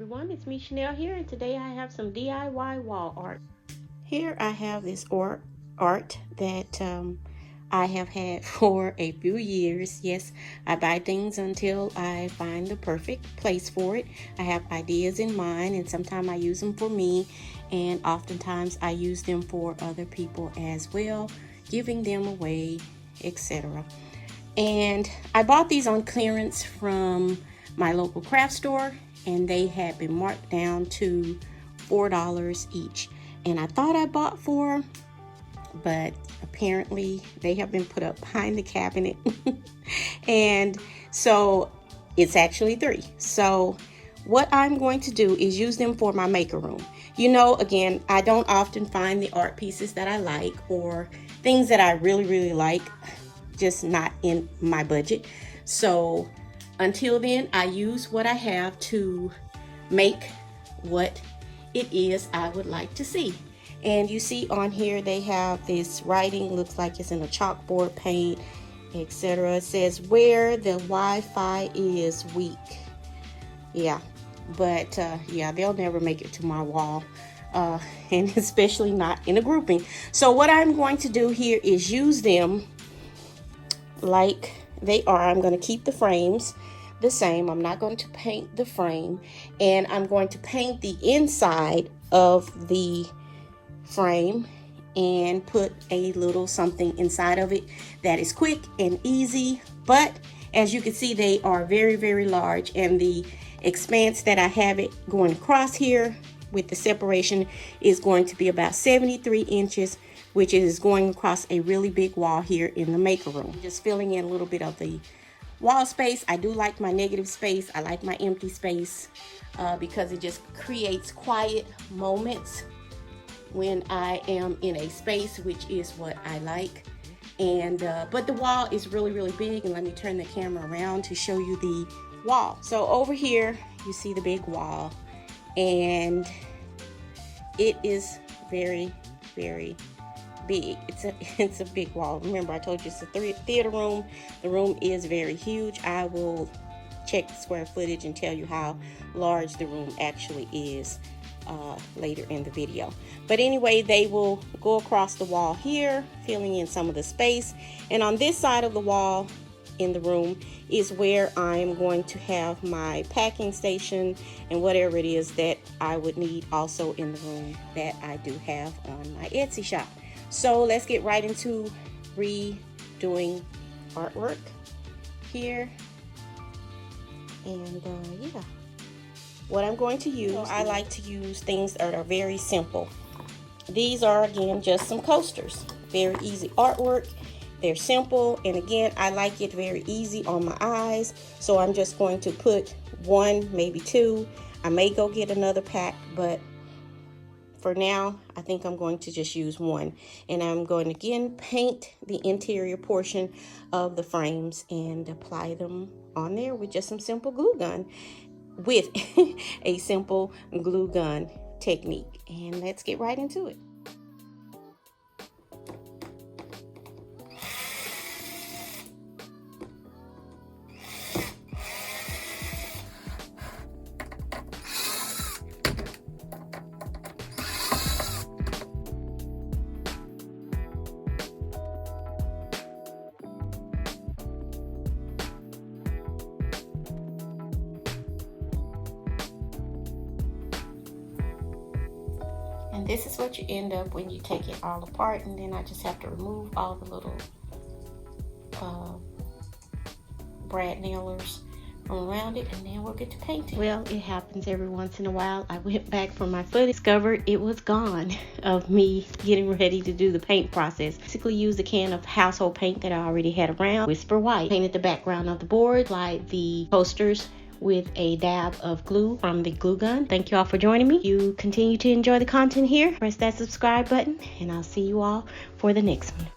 everyone, it's me Chanel here, and today I have some DIY wall art. Here I have this art that I have had for a few years. Yes, I buy things until I find the perfect place for it. I have ideas in mind, and sometimes I use them for me, and oftentimes I use them for other people as well, giving them away, etc. And I bought these on clearance from my local craft store, and they had been marked down to $4 each. And I thought I bought 4, but apparently they have been put up behind the cabinet. And so it's actually 3. So what I'm going to do is use them for my maker room. You know, again, I don't often find the art pieces that I like or things that I really like, just not in my budget. So until then, I use what I have to make what it is I would like to see. And you see on here they have this writing, looks like it's in a chalkboard paint, etc. It says where the Wi-Fi is weak. Yeah, but yeah, they'll never make it to my wall, and especially not in a grouping. So what I'm going to do here is use them like they are. I'm going to keep the frames the same. I'm not going to paint the frame, and I'm going to paint the inside of the frame and put a little something inside of it that is quick and easy. But as you can see, they are very large, and the expanse that I have it going across here with the separation is going to be about 73 inches, which is going across a really big wall here in the maker room. Just filling in a little bit of the wall space. I do like my negative space. I like my empty space because it just creates quiet moments when I am in a space, which is what I like. And but the wall is really big, and let me turn the camera around to show you the wall. So over here you see the big wall, and it is very big. It's a big wall. Remember, I told you it's a theater room. The room is very huge. I will check the square footage and tell you how large the room actually is later in the video. But anyway, they will go across the wall here, filling in some of the space. And on this side of the wall in the room is where I'm going to have my packing station and whatever it is that I would need also in the room that I do have on my Etsy shop. So let's get right into redoing artwork here. And yeah, what I'm going to use, I like to use things that are very simple. These are, again, just some coasters. Very easy artwork. They're simple, and again, I like it very easy on my eyes. So I'm just going to put 1, maybe 2. I may go get another pack, but for now, I think I'm going to just use 1. And I'm going to again paint the interior portion of the frames and apply them on there with just some simple glue gun, with a simple glue gun technique. And let's get right into it. And this is what you end up when you take it all apart, and then I just have to remove all the little brad nailers from around it, and then we'll get to painting. Well, it happens every once in a while. I went back for my foot, discovered it was gone of me getting ready to do the paint process. Basically used a can of household paint that I already had around, Whisper White. Painted the background of the board, like the posters, with a dab of glue from the glue gun. Thank you all for joining me. You continue to enjoy the content here, press that subscribe button, and I'll see you all for the next one.